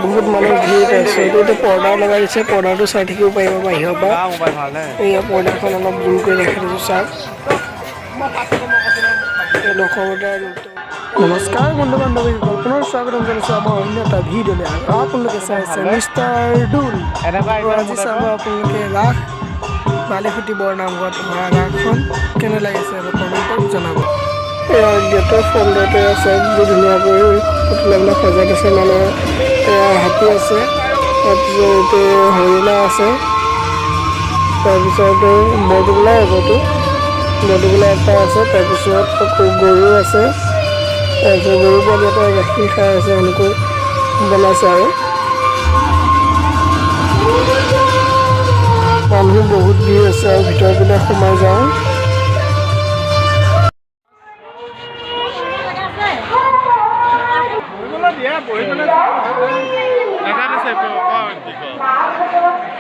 बहुत मानव भीड़ আছে এইটো পৰ্দা লগাই দিছে পৰ্দাটো চাই থাকিব পাৰিব বাহিৰৰ পৰা এই পৰ্দাখন অলপ জুম কৰি ৰাখি দিছো চাওক नमस्कार बंधु बान्धवीসকল পুনৰ স্বাগতম জনাইছো আমাৰ অন্য এটা ভিডিঅ'লৈ আৰু আপোনালোকে চাই আছে Mr.Dul আজি চাব আপোনালোকে ৰাস বালিখুটি বৰনামঘৰত হোৱা ৰাসখন কেনে লাগিছে আৰু কমেণ্টত জনাব গেটৰ ফ্ৰণ্টতে আছে ধুনীয়াকৈ পুতলাবিলাক সজাই আছে মানে হাতী আছে তাৰপিছত হৰিণা আছে তাৰপিছত বৰদোলা আগতো বৰদোলা এটা আছে তাৰপিছত গৰু আছে তাৰপিছত গৰু পোৱালি এটা গাখীৰ খাই আছে এনেকৈ বনাইছে আৰু মানুহ বহুত ভিৰ আছে আৰু ভিতৰৰ পিনে সোমাই যাওঁ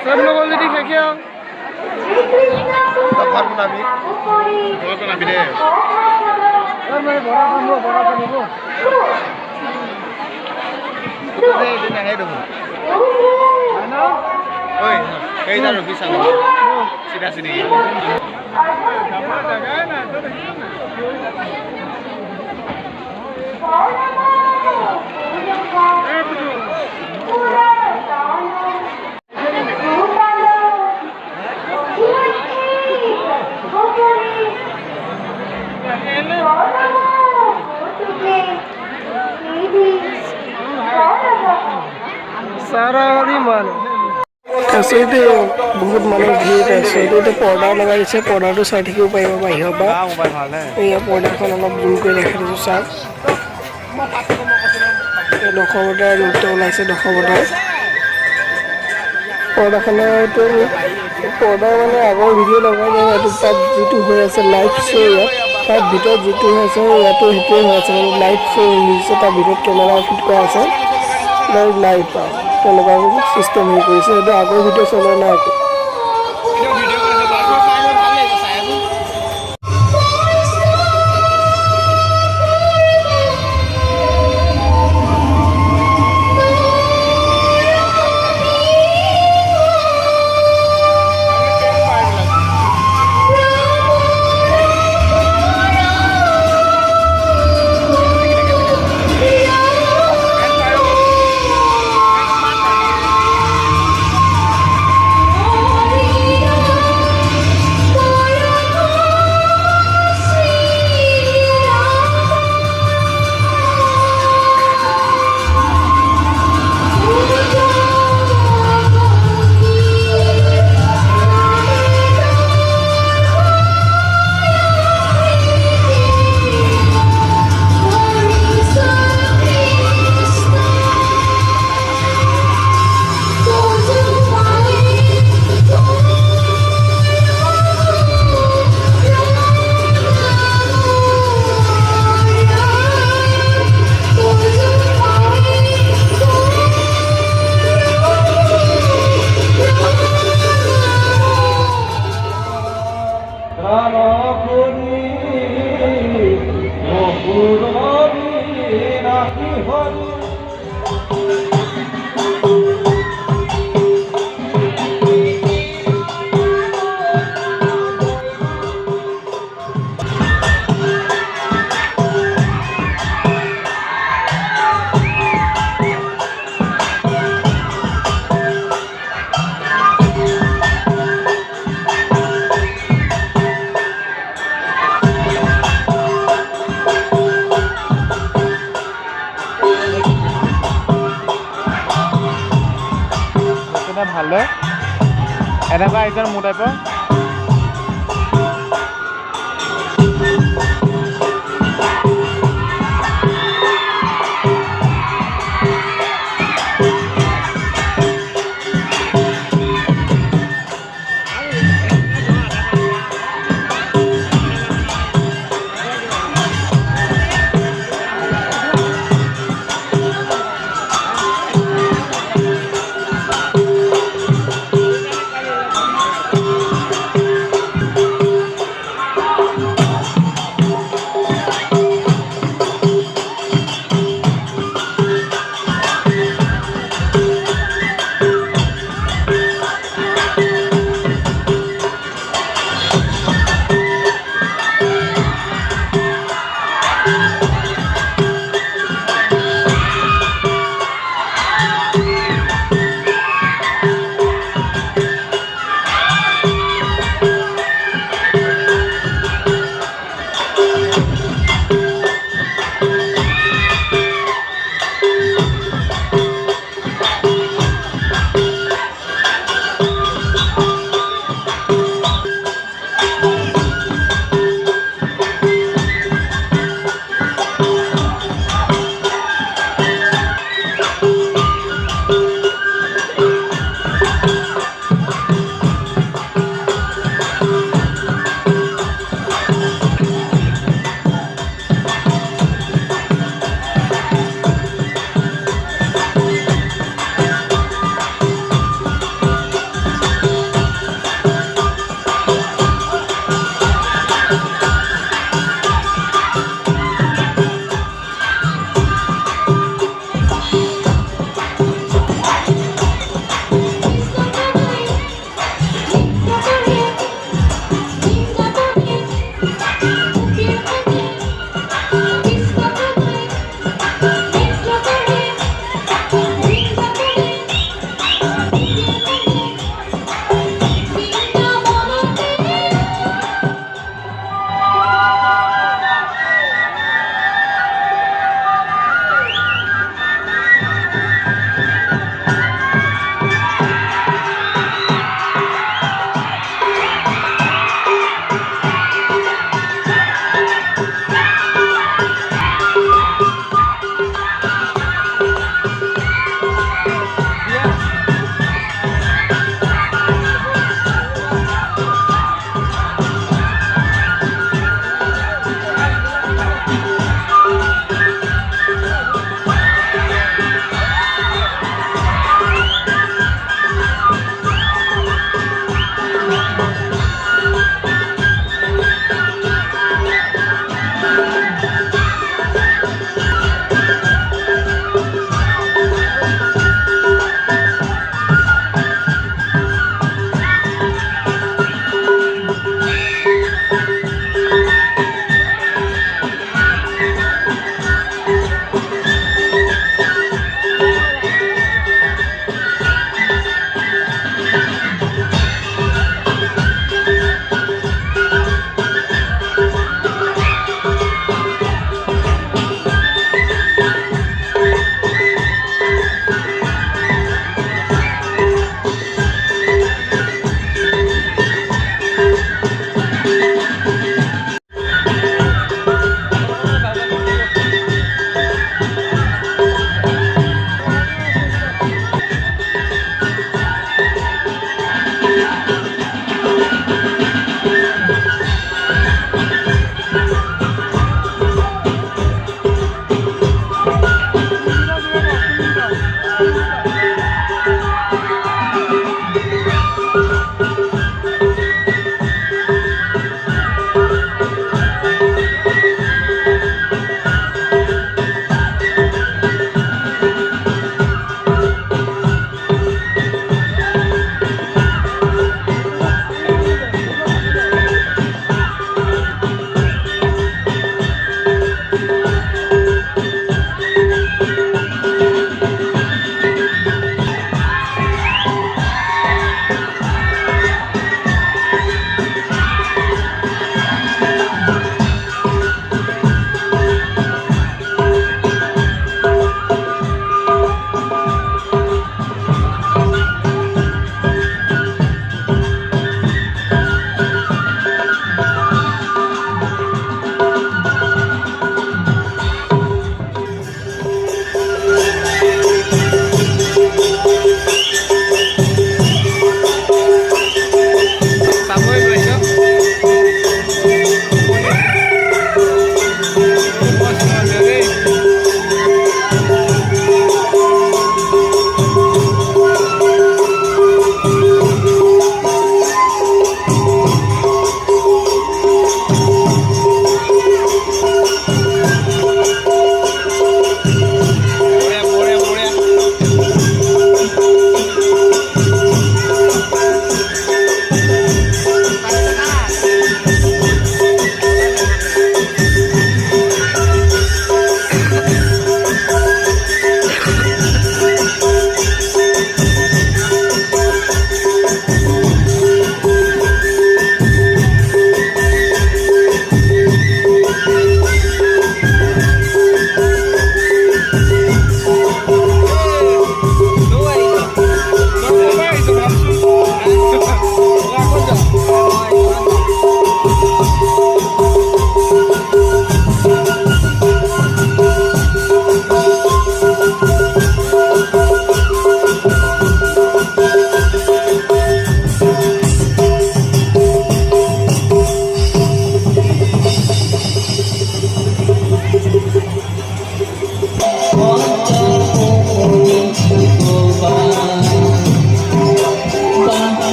सब लोग ऑलरेडी खा के आओ तब बना भी दे यार मैं बड़ा काम लो ये दिन है दो है ना ओए कई ना रुकी सामने सीधा सीधी जगह है ना तो सारा আছে বহুত মানুহ ভিৰ আছে এইটো পৰ্দা লগাই দিছে পৰ্দাটো চাই থাকিব পাৰিব বাহিৰৰ পৰা এই পৰ্দাখন অলপ জুম কৰি ৰাখি দিছো চাওক দশবতাৰ নৃত্য ওলাইছে দশবতাৰ পৰ্দাখনতো পৰ্দা মানে আগৰ ভিডিঅ' লগাই যায় এইটো তাত যিটো হৈ আছে লাইভ শ্ব' ইয়াত তাত ভিতৰত যিটো হৈ আছে ইয়াতো সেইটোৱে হৈ আছে মানে লাইভ শ্ব' হৈছে তাৰ ভিতৰত কেমেৰা ফিট কৰা আছে লাইভ তেনেকুৱা চিষ্টেম হেৰি কৰিছে সেইটো আগৰ ভিডিঅ' চলোৱা নাই একো ভালে এনেকুৱা একজন মোৰ টাইপৰ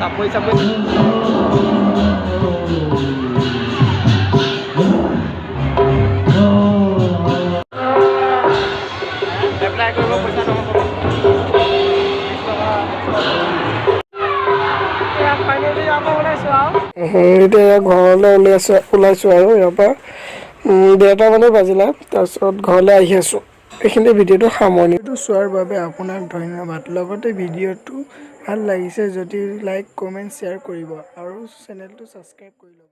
Sabay-sabay. Apply ko po sa mga ko. এতিয়া ঘৰলৈ ওলাইছোঁ আৰু ইয়াৰ পৰা 1:30 মানে বাজিলে। তাৰপিছত ঘৰলৈ আহি আছোঁ। এইখিনি ভিডিঅ'টো সামৰণিটো চোৱাৰ বাবে আপোনাক ধন্যবাদ। লগতে ভিডিঅ'টো ভাল লাগিছে যদি লাইক কমেণ্ট শ্বেয়াৰ কৰিব আৰু চেনেলটো ছাবস্ক্ৰাইব কৰি ল'ব।